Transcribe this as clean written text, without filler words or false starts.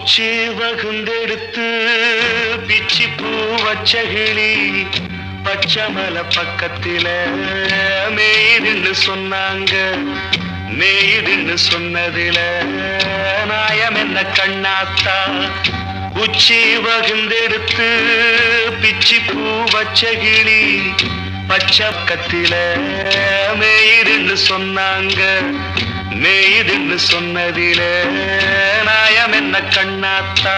உச்சி வகுந்தெடுத்து பிச்சி பூ வச்ச கிளி பச்சமல பக்கத்தில மேய்துன்னு சொன்னாங்க. மேய்துன்னு சொன்னதில நாயம் என்ன கண்ணாத்தா? உச்சி வகுந்தெடுத்து பிச்சி பூ வச்ச கிளி பச்சக்கத்தில மேய்துன்னு சொன்னாங்க. மேய்துன்னு சொன்னதில நாயம் என்ன கண்ணாத்தா?